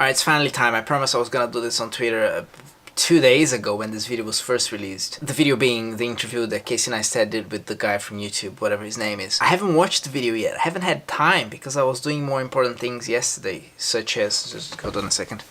Alright, it's finally time. I promised I was gonna do this on Twitter 2 days ago when this video was first released. The video being the interview that Casey Neistat did with the guy from YouTube, whatever his name is. I haven't watched the video yet. I haven't had time because I was doing more important things yesterday, such as, just hold on a second,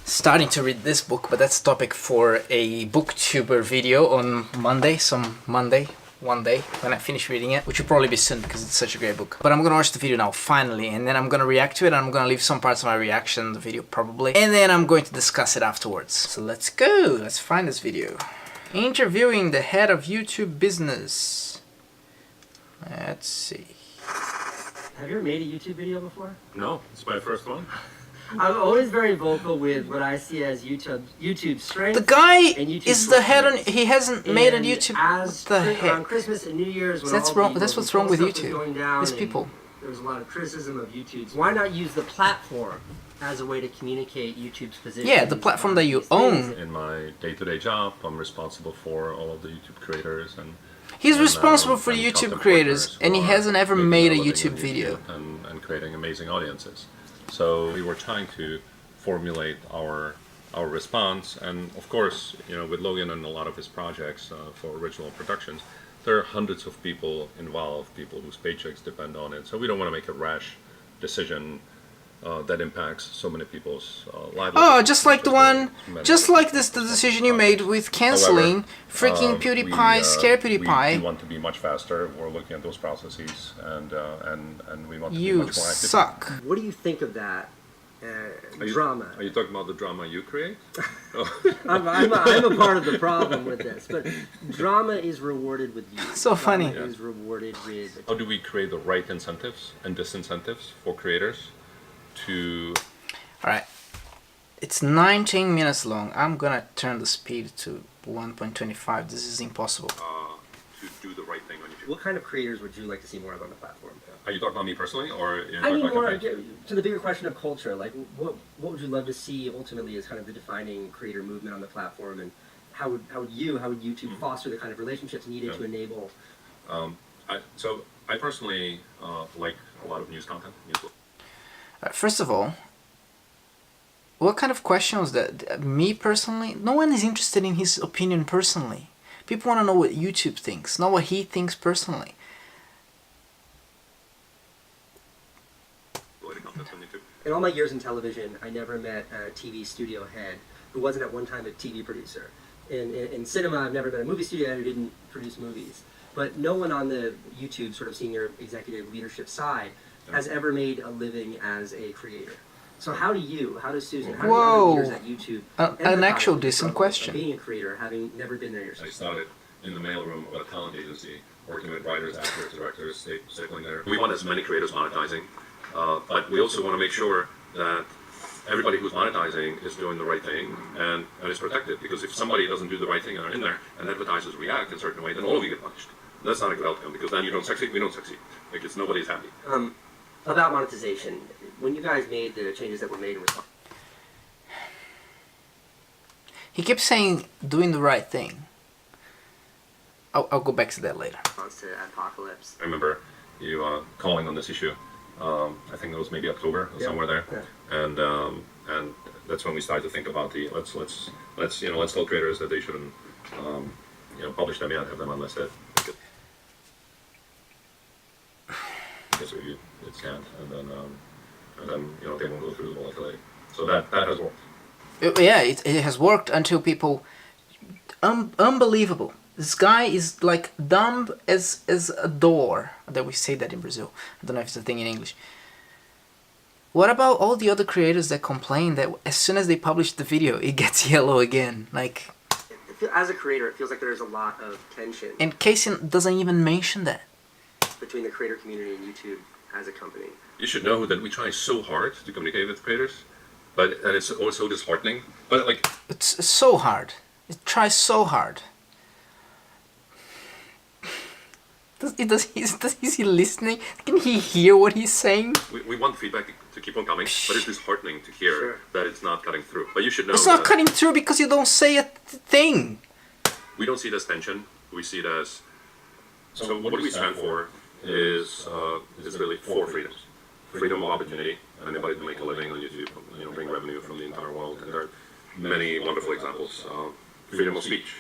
starting to read this book, but that's a topic for a booktuber video on Monday, one day, when I finish reading it, which will probably be soon because it's such a great book. But I'm gonna watch the video now, finally, and then I'm gonna react to it, and I'm gonna leave some parts of my reaction in the video, probably, and then I'm going to discuss it afterwards. So let's go, let's find this video. Interviewing the head of YouTube business. Let's see. Have you ever made a YouTube video before? No, it's my first one. I'm always very vocal with what I see as YouTube strengths. The guy YouTube is the head on. He hasn't made a YouTube. What the heck? On Christmas and New Year's, when that's wrong. That's what's wrong with YouTube. These people. There was a lot of criticism of YouTube. Why not use the platform as a way to communicate YouTube's position? Yeah, the platform that you own. In my day-to-day job, I'm responsible for all of the YouTube creators and. He's responsible for YouTube creators, and he hasn't ever made a YouTube video. And creating amazing audiences. So we were trying to formulate our response, and of course, you know, with Logan and a lot of his projects for original productions, there are hundreds of people involved, people whose paychecks depend on it. So we don't want to make a rash decision that impacts so many people's livelihoods. Oh, just like the one, just like the decision you made with canceling freaking PewDiePie, Scare PewDiePie. We want to be much faster. We're looking at those processes, and we want to be You much more active. suck. What do you think of that drama? Are you talking about the drama you create? I'm a part of the problem with this, but drama is rewarded with views. So funny. Drama is rewarded with. How do we create the right incentives and disincentives for creators to... Alright, it's 19 minutes long. I'm gonna turn the speed to 1.25. This is impossible. to do the right thing on YouTube. What kind of creators would you like to see more of on the platform? Are you talking about me personally, or I mean more to the bigger question of culture. Like, what would you love to see ultimately as kind of the defining creator movement on the platform, and how would YouTube foster the kind of relationships needed to enable? I personally like a lot of news content. First of all, what kind of question was that? Me personally? No one is interested in his opinion personally. People want to know what YouTube thinks, not what he thinks personally. In all my years in television, I never met a TV studio head who wasn't at one time a TV producer. In cinema, I've never met a movie studio head who didn't produce movies. But no one on the YouTube sort of senior executive leadership side has ever made a living as a creator. So how does Susan, how do other leaders at YouTube an actual decent question. Being a creator, having never been there yourself? I started in the mailroom of a talent agency, working with writers, actors, directors, circling there. We want as many creators monetizing, but we also want to make sure that everybody who's monetizing is doing the right thing and is protected. Because if somebody doesn't do the right thing and are in there, and advertisers react in a certain way, then all of you get punished. And that's not a good outcome, because then you don't succeed, we don't succeed. Because nobody's happy. About monetization, when you guys made the changes that were made in response, He keeps saying doing the right thing. I'll go back to that later. response to Apocalypse. I remember you calling on this issue. I think it was maybe October or somewhere there, and that's when we started to think about the let's tell creators that they shouldn't publish them yet, have them unlisted. It's reviewed, it's scanned, and then they won't go through the volatility. So that has worked. Yeah, it has worked until people, unbelievable. This guy is like dumb as a door. That we say that in Brazil. I don't know if it's a thing in English. What about all the other creators that complain that as soon as they publish the video, it gets yellow again? Like, as a creator, it feels like there's a lot of tension. And Casey doesn't even mention that. Between the creator community and YouTube as a company. You should know that we try so hard to communicate with creators, and it's also disheartening. But like, it's so hard. It tries so hard. Is he listening? Can he hear what he's saying? We want feedback to keep on coming, but it's disheartening to hear that it's not cutting through. But you should know it's not cutting through because you don't say a thing. We don't see it as tension. We see it as... So what do we stand for is really four freedoms. freedom of opportunity, anybody to make a living on YouTube, bring revenue from the entire world, and there are many wonderful examples. Freedom of speech,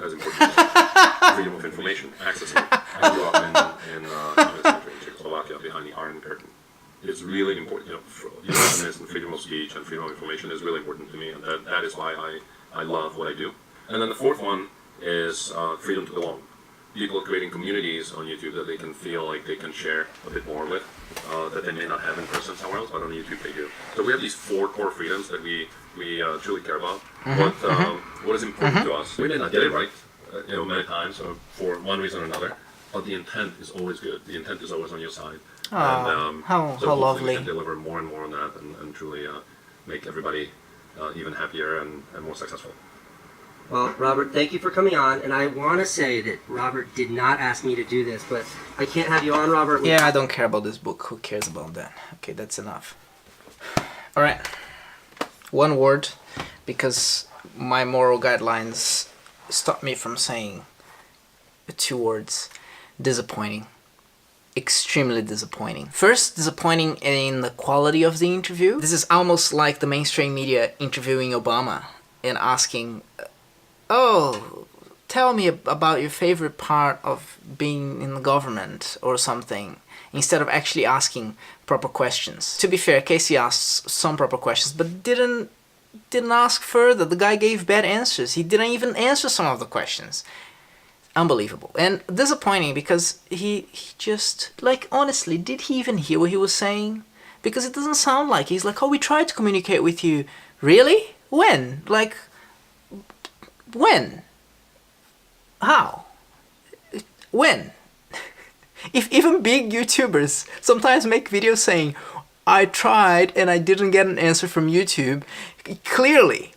as important as freedom of information, access to it. I grew up in this country, in Czechoslovakia, behind the Iron Curtain. It's really important, and freedom of speech and freedom of information is really important to me, and that is why I love what I do. And then the fourth one is freedom to belong. People creating communities on YouTube that they can feel like they can share a bit more with, that they may not have in person somewhere else, but on YouTube they do. So we have these four core freedoms that we truly care about. What is important to us? We may not get it right, many times, or for one reason or another, but the intent is always good. The intent is always on your side. How lovely. We can deliver more and more on that, and truly make everybody even happier and more successful. Well, Robert, thank you for coming on, and I want to say that Robert did not ask me to do this, but I can't have you on, Robert. Yeah, I don't care about this book. Who cares about that? Okay, that's enough. All right. One word, because my moral guidelines stop me from saying 2 words. Disappointing. Extremely disappointing. First, disappointing in the quality of the interview. This is almost like the mainstream media interviewing Obama and asking, oh, tell me about your favorite part of being in the government or something, instead of actually asking proper questions. To be fair, Casey asked some proper questions, but didn't ask further. The guy gave bad answers. He didn't even answer some of the questions. Unbelievable. And disappointing because he just, like, honestly, did he even hear what he was saying? Because it doesn't sound like he's like, oh, we tried to communicate with you. Really? When? Like, when? How? When? If even big YouTubers sometimes make videos saying, I tried and I didn't get an answer from YouTube, clearly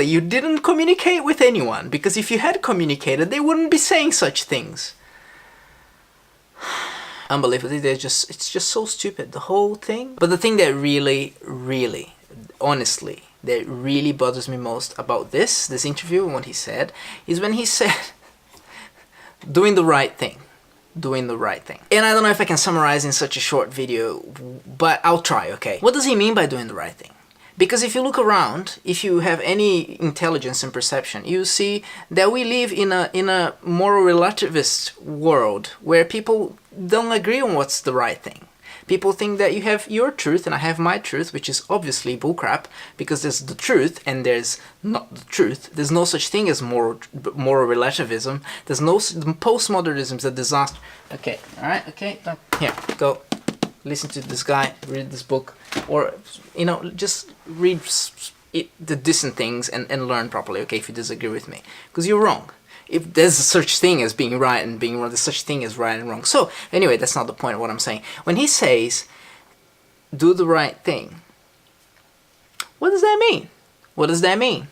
you didn't communicate with anyone, because if you had communicated, they wouldn't be saying such things. Unbelievable. It's just so stupid, the whole thing. But the thing that really, honestly, that really bothers me most about this interview and what he said, is when he said, doing the right thing. Doing the right thing. And I don't know if I can summarize in such a short video, but I'll try, okay? What does he mean by doing the right thing? Because if you look around, if you have any intelligence and perception, you see that we live in a moral relativist world where people don't agree on what's the right thing. People think that you have your truth and I have my truth, which is obviously bullcrap, because there's the truth and there's not the truth. There's no such thing as moral relativism. There's no postmodernism is a disaster. Okay, all right, okay, here, go. Listen to this guy, read this book, or, just read the decent things and learn properly, okay, if you disagree with me. Because you're wrong. If there's such thing as being right and being wrong, there's such thing as right and wrong. So, anyway, that's not the point of what I'm saying. When he says, do the right thing, what does that mean? What does that mean?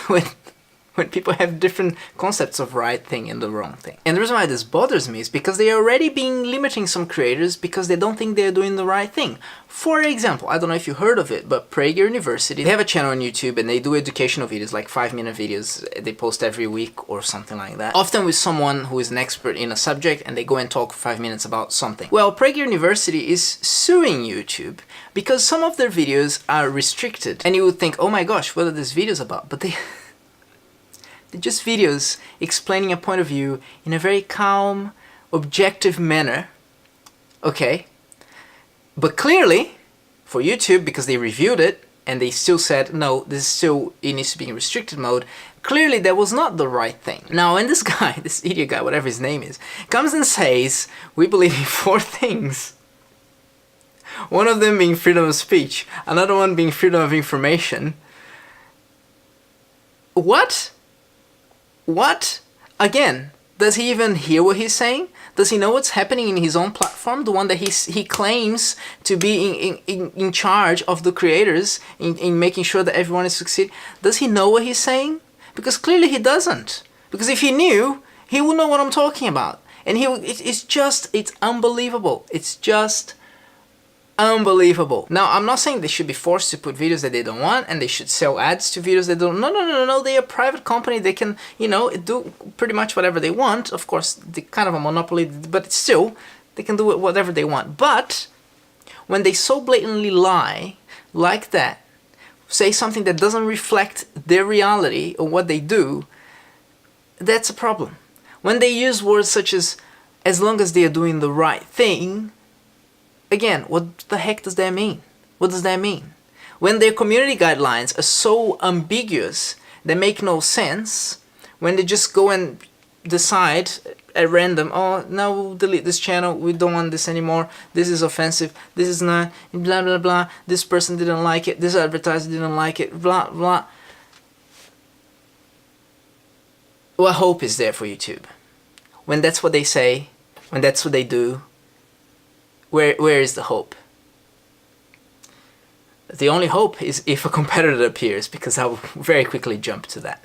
When people have different concepts of right thing and the wrong thing. And the reason why this bothers me is because they are already being limiting some creators because they don't think they're doing the right thing. For example, I don't know if you heard of it, but Prager University, they have a channel on YouTube and they do educational videos, like 5-minute videos. They post every week or something like that. Often with someone who is an expert in a subject and they go and talk for 5 minutes about something. Well, Prager University is suing YouTube because some of their videos are restricted. And you would think, oh my gosh, what are these videos about? But they're just videos explaining a point of view in a very calm, objective manner, okay? But clearly, for YouTube, because they reviewed it, and they still said, no, it needs to be in restricted mode, clearly that was not the right thing. Now, when this guy, this idiot guy, whatever his name is, comes and says, we believe in 4 things. One of them being freedom of speech, another one being freedom of information. What? What? Again, does he even hear what he's saying? Does he know what's happening in his own platform? The one that he claims to be in charge of the creators, in making sure that everyone is succeeding. Does he know what he's saying? Because clearly he doesn't. Because if he knew, he would know what I'm talking about. And it's unbelievable. It's just unbelievable. Now, I'm not saying they should be forced to put videos that they don't want and they should sell ads to videos they don't. No. They're a private company. They can, do pretty much whatever they want. Of course, they're kind of a monopoly, but still, they can do whatever they want. But when they so blatantly lie like that, say something that doesn't reflect their reality or what they do, that's a problem. When they use words such as long as they are doing the right thing, again, what the heck does that mean? What does that mean? When their community guidelines are so ambiguous, they make no sense, when they just go and decide at random, oh, now we'll delete this channel, we don't want this anymore, this is offensive, this is not, blah blah blah, this person didn't like it, this advertiser didn't like it, blah blah. What hope is there for YouTube? When that's what they say, when that's what they do, where is the hope? The only hope is if a competitor appears, because I will very quickly jump to that.